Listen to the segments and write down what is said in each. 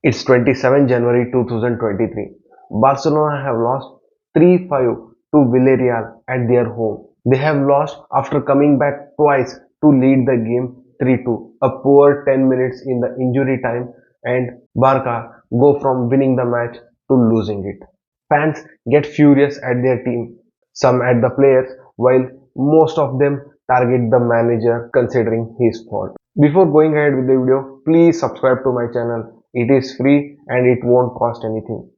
It's 27 January 2023. Barcelona have lost 3-5 to Villarreal at their home. They have lost after coming back twice to lead the game 3-2. A poor 10 minutes in the injury time and Barca go from winning the match to losing it. Fans get furious at their team, some at the players, while most of them target the manager considering his fault. Before going ahead with the video, please subscribe to my channel. It is free and it won't cost anything.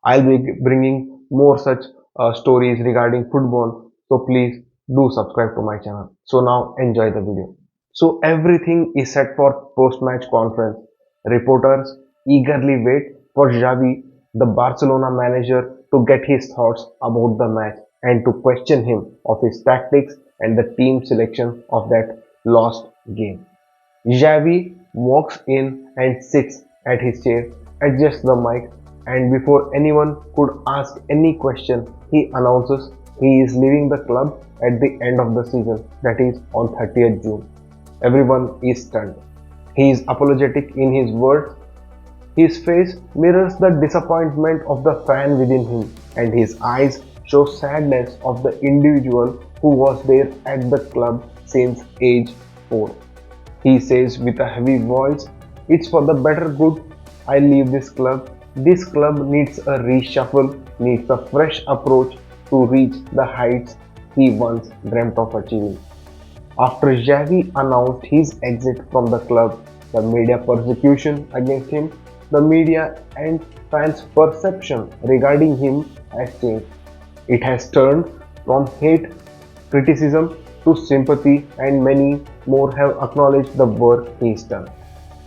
I'll be bringing more such stories regarding football, so please do subscribe to my channel. So now enjoy the video. So everything is set for post-match conference. Reporters eagerly wait for Xavi, the Barcelona manager, to get his thoughts about the match and to question him of his tactics and the team selection of that lost game. Xavi walks in and sits at his chair, adjusts the mic, and before anyone could ask any question, he announces he is leaving the club at the end of the season, that is on 30th June. Everyone is stunned. He is apologetic in his words. His face mirrors the disappointment of the fan within him, and his eyes show sadness of the individual who was there at the club since age 4. He says with a heavy voice, "It's for the better good I leave this club. This club needs a reshuffle, needs a fresh approach to reach the heights he once dreamt of achieving." After Xavi announced his exit from the club, the media persecution against him, the media and fans' perception regarding him has changed. It has turned from hate, criticism to sympathy, and many more have acknowledged the work he's done.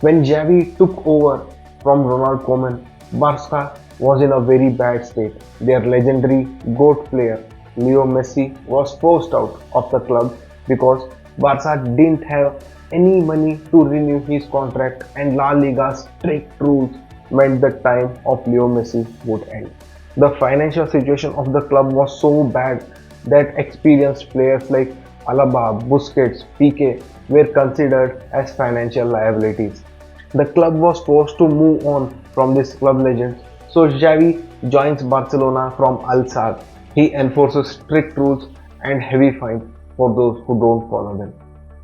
When Xavi took over from Ronald Koeman, Barca was in a very bad state. Their legendary GOAT player Leo Messi was forced out of the club because Barca didn't have any money to renew his contract, and La Liga's strict rules meant the time of Leo Messi would end. The financial situation of the club was so bad that experienced players like Alaba, Busquets, Piqué were considered as financial liabilities. The club was forced to move on from these club legends, so Xavi joins Barcelona from Al Sadd. He enforces strict rules and heavy fines for those who don't follow them.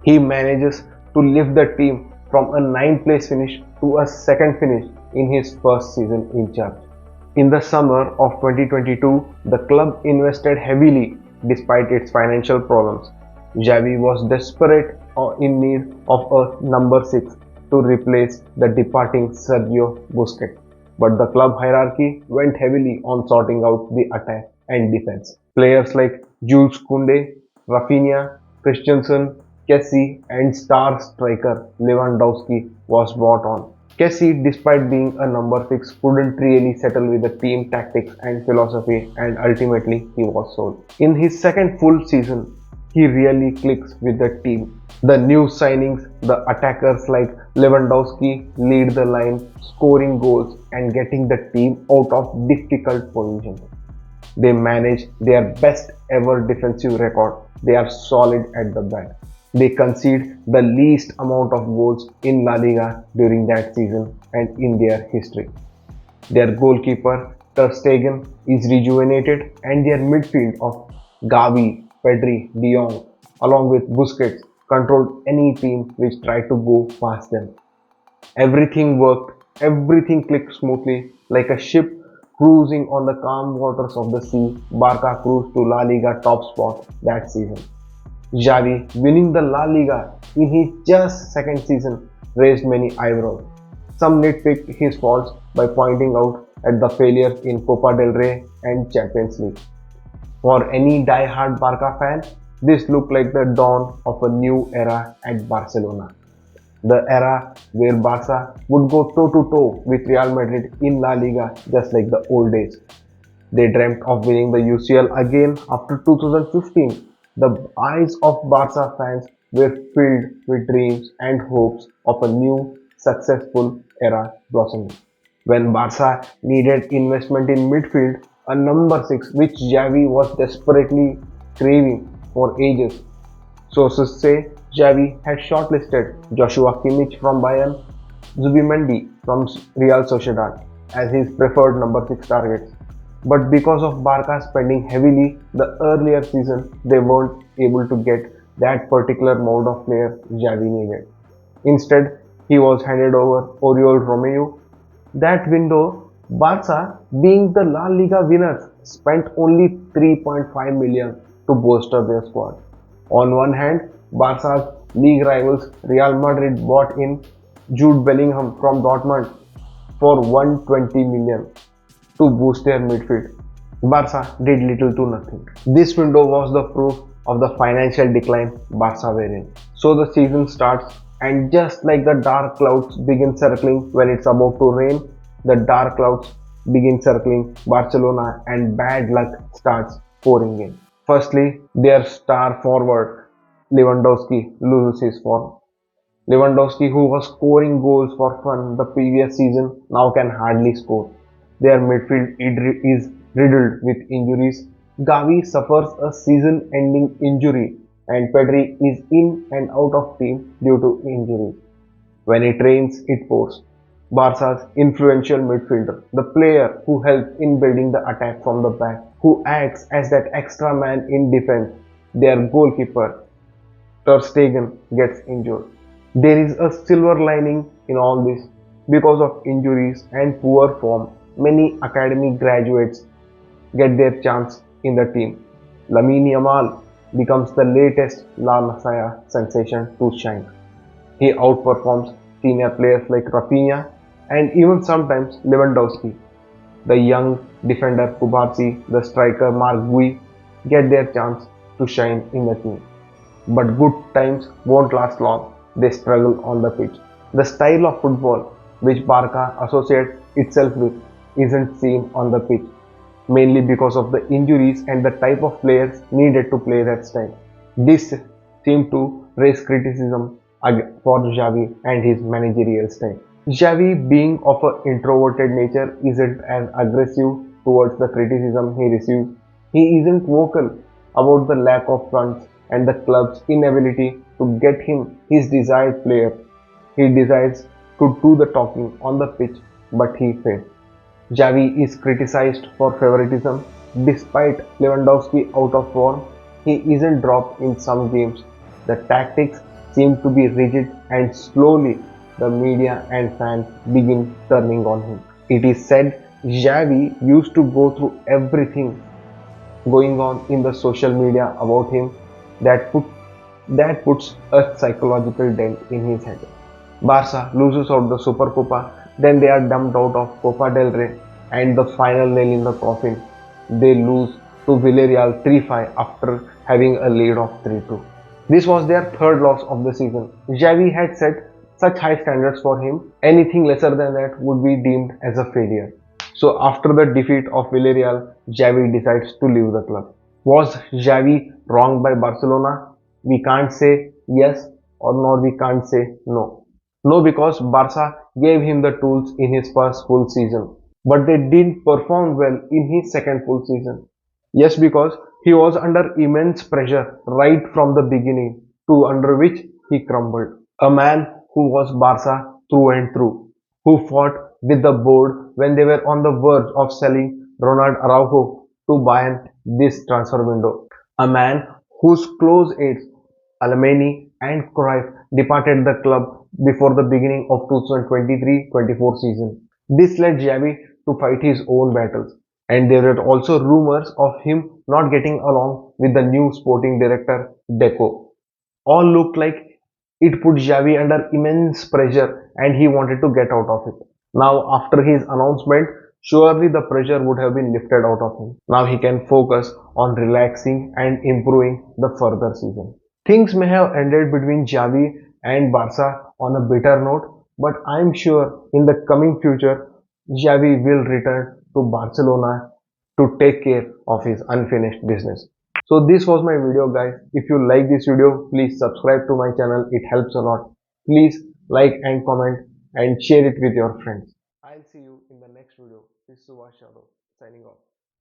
He manages to lift the team from a ninth place finish to a second finish in his first season in charge. In the summer of 2022, the club invested heavily despite its financial problems. Xavi was desperate or in need of a number 6 to replace the departing Sergio Busquets. But the club hierarchy went heavily on sorting out the attack and defense. Players like Jules Koundé, Rafinha, Christensen, Kessie and star striker Lewandowski was brought on. Kessie, despite being a number 6, couldn't really settle with the team tactics and philosophy, and ultimately he was sold. In his second full season, he really clicks with the team. The new signings, the attackers like Lewandowski lead the line, scoring goals and getting the team out of difficult positions. They manage their best ever defensive record. They are solid at the back. They concede the least amount of goals in La Liga during that season and in their history. Their goalkeeper Ter Stegen is rejuvenated, and their midfield of Gavi, Pedri, De Jong, along with Busquets, controlled any team which tried to go past them. Everything worked, everything clicked smoothly like a ship cruising on the calm waters of the sea. Barca cruised to La Liga top spot that season. Xavi winning the La Liga in his just second season raised many eyebrows. Some nitpicked his faults by pointing out at the failures in Copa del Rey and Champions League. For any die-hard Barca fan, this looked like the dawn of a new era at Barcelona. The era where Barca would go toe-to-toe with Real Madrid in La Liga just like the old days. They dreamt of winning the UCL again after 2015. The eyes of Barca fans were filled with dreams and hopes of a new, successful era blossoming. When Barca needed investment in midfield, a number 6 which Xavi was desperately craving for ages. Sources say Xavi had shortlisted Joshua Kimmich from Bayern, Zubimendi from Real Sociedad as his preferred number 6 targets. But because of Barca spending heavily the earlier season, they weren't able to get that particular mode of player Xavi needed. Instead, he was handed over Oriol Romeu. That window, Barca, being the La Liga winners, spent only 3.5 million to bolster their squad. On one hand, Barca's league rivals Real Madrid bought in Jude Bellingham from Dortmund for 120 million to boost their midfield. Barca did little to nothing. This window was the proof of the financial decline Barca were in. So the season starts, and just like the dark clouds begin circling when it's about to rain, the dark clouds begin circling Barcelona and bad luck starts pouring in. Firstly, their star forward Lewandowski loses his form. Lewandowski, who was scoring goals for fun the previous season, now can hardly score. Their midfield is riddled with injuries. Gavi suffers a season-ending injury, and Pedri is in and out of team due to injury. When it rains, it pours. Barca's influential midfielder, the player who helps in building the attack from the back, who acts as that extra man in defense, their goalkeeper, Ter Stegen, gets injured. There is a silver lining in all this. Because of injuries and poor form, many academy graduates get their chance in the team. Lamine Yamal becomes the latest La Masia sensation to shine. He outperforms senior players like Rafinha and even sometimes Lewandowski. The young defender Kubarsi, the striker Mark Gui get their chance to shine in the team. But good times won't last long. They struggle on the pitch. The style of football which Barca associates itself with isn't seen on the pitch, mainly because of the injuries and the type of players needed to play that style. This seemed to raise criticism for Xavi and his managerial style. Xavi, being of an introverted nature, isn't as aggressive towards the criticism he receives. He isn't vocal about the lack of funds and the club's inability to get him his desired player. He decides to do the talking on the pitch, but he fails. Xavi is criticized for favoritism. Despite Lewandowski out of form, he isn't dropped in some games. The tactics seem to be rigid, and slowly the media and fans begin turning on him. It is said Xavi used to go through everything going on in the social media about him that put that puts a psychological dent in his head. Barca loses out the Supercopa, then they are dumped out of Copa del Rey, and the final nail in the coffin, they lose to Villarreal 3-5 after having a lead of 3-2. This was their third loss of the season. Xavi had set such high standards for him, anything lesser than that would be deemed as a failure. So after the defeat of Villarreal, Xavi decides to leave the club. Was Xavi wronged by Barcelona? We can't say yes or nor we can't say no. No, because Barca gave him the tools in his first full season, but they didn't perform well in his second full season. Yes, because he was under immense pressure right from the beginning, to under which he crumbled. A man who was Barca through and through, who fought with the board when they were on the verge of selling Ronald Araujo to Bayern this transfer window. A man whose close aides Alemany and Cruyff departed the club before the beginning of 2023-24 season. This led Xavi to fight his own battles, and there were also rumors of him not getting along with the new sporting director Deco. All looked like it put Xavi under immense pressure and he wanted to get out of it. Now, after his announcement, surely the pressure would have been lifted out of him. Now he can focus on relaxing and improving the further season. Things may have ended between Xavi and Barca on a bitter note, but I'm sure in the coming future, Xavi will return to Barcelona to take care of his unfinished business. So this was my video, guys. If you like this video, please subscribe to my channel. It helps a lot. Please like and comment and share it with your friends. I'll see you in the next video. This is Subhash Yadav signing off.